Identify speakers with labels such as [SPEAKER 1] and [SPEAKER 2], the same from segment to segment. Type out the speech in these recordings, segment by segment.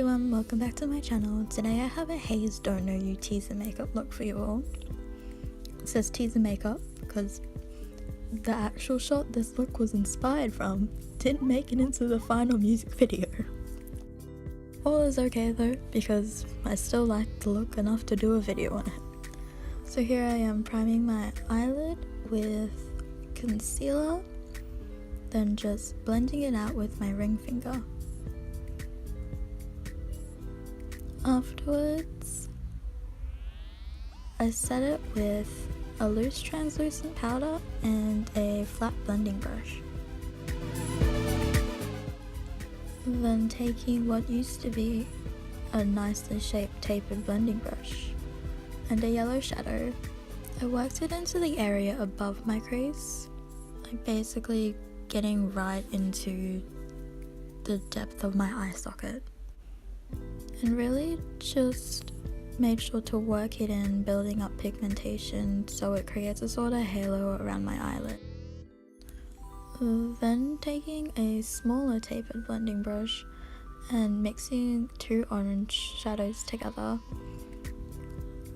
[SPEAKER 1] everyone, welcome back to my channel. Today I have a HEIZE Don't Know You teaser makeup look for you all. It says teaser makeup because the actual shot this look was inspired from didn't make it into the final music video. All is okay though, because I still liked the look enough to do a video on it. So here I am priming my eyelid with concealer, then just blending it out with my ring finger. Afterwards, I set it with a loose translucent powder and a flat blending brush. Then taking what used to be a nicely shaped tapered blending brush and a yellow shadow, I worked it into the area above my crease, like basically getting right into the depth of my eye socket. And really just made sure to work it in, building up pigmentation so it creates a sort of halo around my eyelid. Then taking a smaller tapered blending brush and mixing two orange shadows together,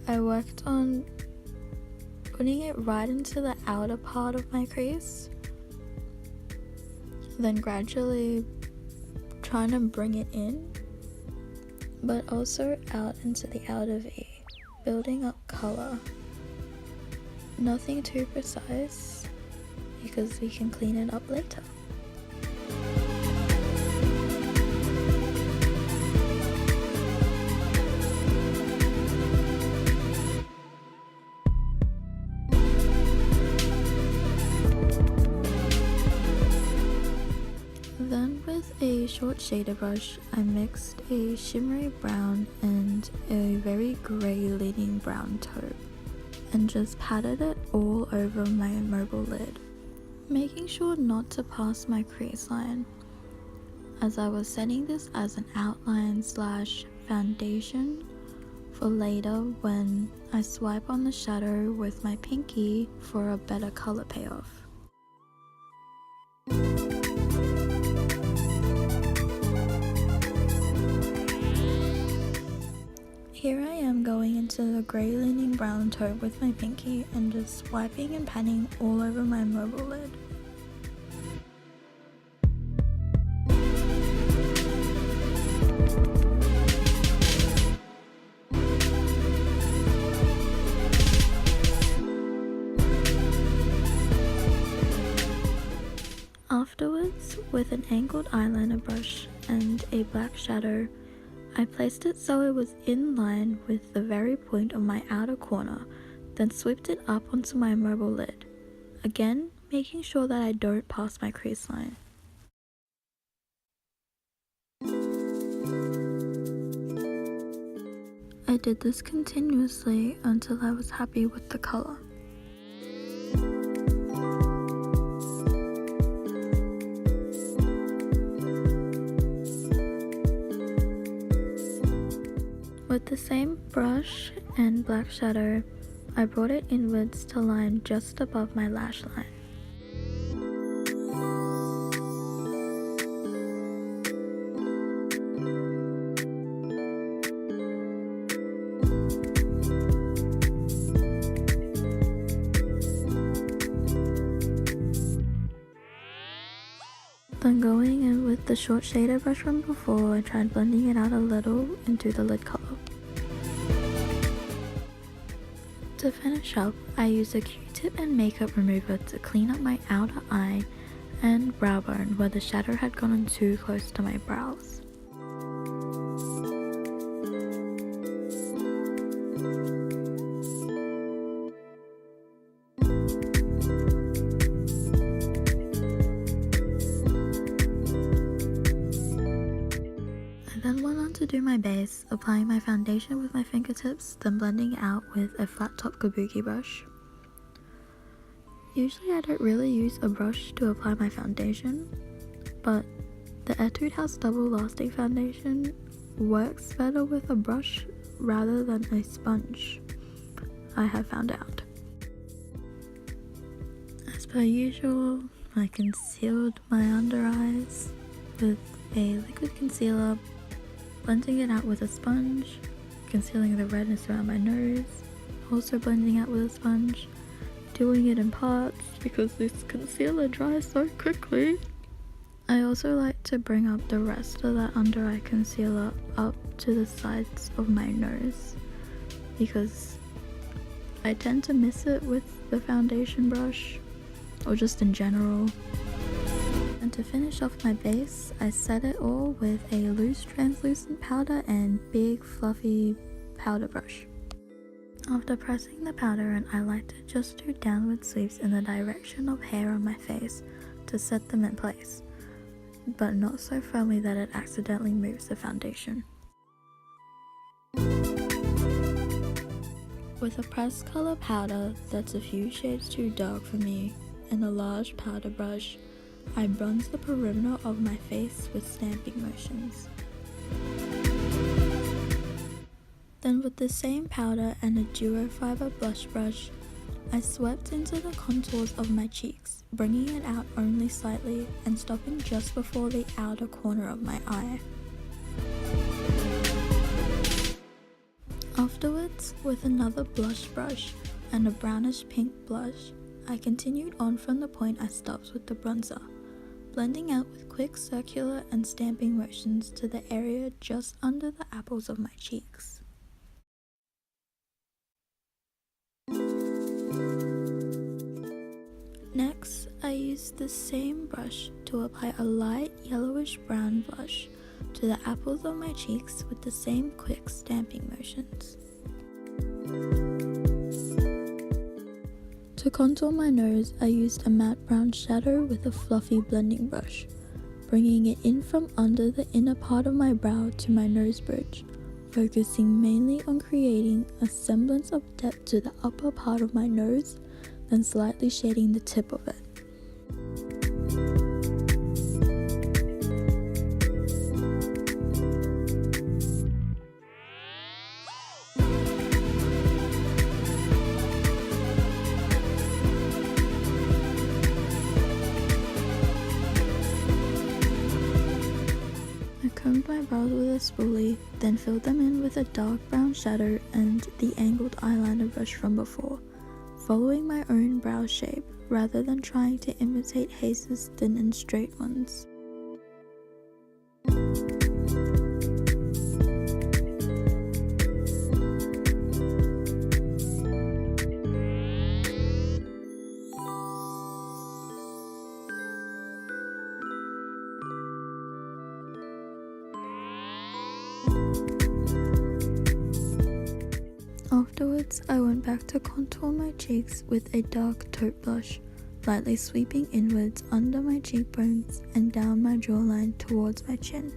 [SPEAKER 1] I worked on putting it right into the outer part of my crease, then gradually trying to bring it in, but also out into the outer V, building up colour. Nothing too precise, because we can clean it up later. Then with a short shader brush, I mixed a shimmery brown and a very grey leaning brown taupe and just patted it all over my mobile lid, making sure not to pass my crease line, as I was setting this as an outline slash foundation for later when I swipe on the shadow with my pinky for a better colour payoff. Here I am going into the grey leaning brown taupe with my pinky and just swiping and panning all over my mobile lid. Afterwards, with an angled eyeliner brush and a black shadow, I placed it so it was in line with the very point of my outer corner, then swept it up onto my mobile lid, again making sure that I don't pass my crease line. I did this continuously until I was happy with the colour. With the same brush and black shadow, I brought it inwards to line just above my lash line. Then going in with the short shader brush from before, I tried blending it out a little into the lid colour. To finish up, I used a Q-tip and makeup remover to clean up my outer eye and brow bone where the shadow had gotten too close to my brows. Then went on to do my base, applying my foundation with my fingertips, then blending it out with a flat top kabuki brush. Usually I don't really use a brush to apply my foundation, but the ETUDE House Double Lasting Foundation works better with a brush rather than a sponge, I have found out. As per usual, I concealed my under eyes with a liquid concealer, blending it out with a sponge, concealing the redness around my nose, also blending out with a sponge, doing it in parts because this concealer dries so quickly. I also like to bring up the rest of that under eye concealer up to the sides of my nose because I tend to miss it with the foundation brush or just in general. And to finish off my base, I set it all with a loose translucent powder and big fluffy powder brush. After pressing the powder in, I like to just do downward sweeps in the direction of hair on my face to set them in place, but not so firmly that it accidentally moves the foundation. With a pressed color powder that's a few shades too dark for me and a large powder brush, I bronze the perimeter of my face with stamping motions. Then with the same powder and a duo fiber blush brush, I swept into the contours of my cheeks, bringing it out only slightly and stopping just before the outer corner of my eye. Afterwards, with another blush brush and a brownish pink blush, I continued on from the point I stopped with the bronzer, blending out with quick circular and stamping motions to the area just under the apples of my cheeks. Next, I used the same brush to apply a light yellowish brown blush to the apples of my cheeks with the same quick stamping motions. To contour my nose, I used a matte brown shadow with a fluffy blending brush, bringing it in from under the inner part of my brow to my nose bridge, focusing mainly on creating a semblance of depth to the upper part of my nose, then slightly shading the tip of it. I combed my brows with a spoolie, then filled them in with a dark brown shadow and the angled eyeliner brush from before, following my own brow shape rather than trying to imitate HEIZE's thin and straight ones. Afterwards, I went back to contour my cheeks with a dark taupe blush, lightly sweeping inwards under my cheekbones and down my jawline towards my chin.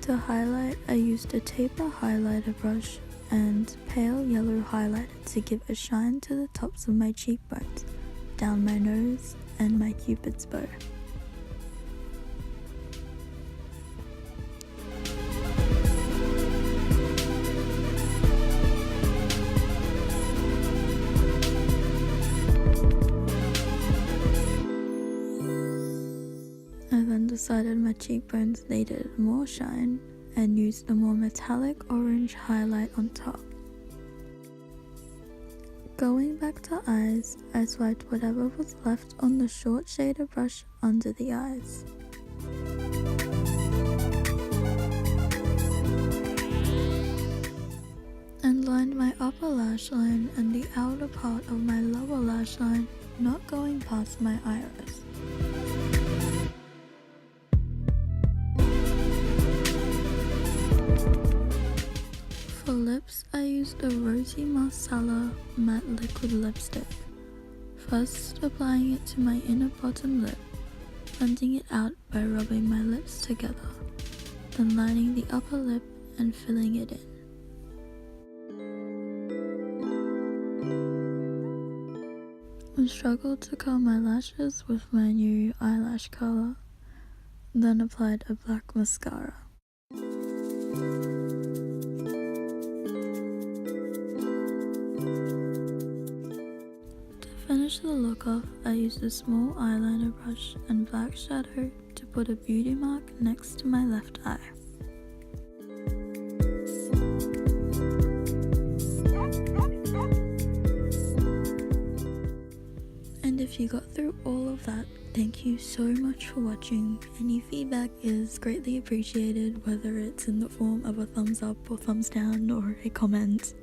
[SPEAKER 1] To highlight, I used a taper highlighter brush and pale yellow highlighter to give a shine to the tops of my cheekbones, down my nose, and my cupid's bow. I then decided my cheekbones needed more shine and used a more metallic orange highlight on top. Going back to eyes, I swiped whatever was left on the short shader brush under the eyes. And lined my upper lash line and the outer part of my lower lash line, not going past my iris. For lips, I used a Rosy Marsala matte liquid lipstick. First applying it to my inner bottom lip, blending it out by rubbing my lips together, then lining the upper lip and filling it in. I struggled to curl my lashes with my new eyelash color, then applied a black mascara. finish the look off, I used a small eyeliner brush and black shadow to put a beauty mark next to my left eye. And if you got through all of that, thank you so much for watching. Any feedback is greatly appreciated, whether it's in the form of a thumbs up or thumbs down or a comment.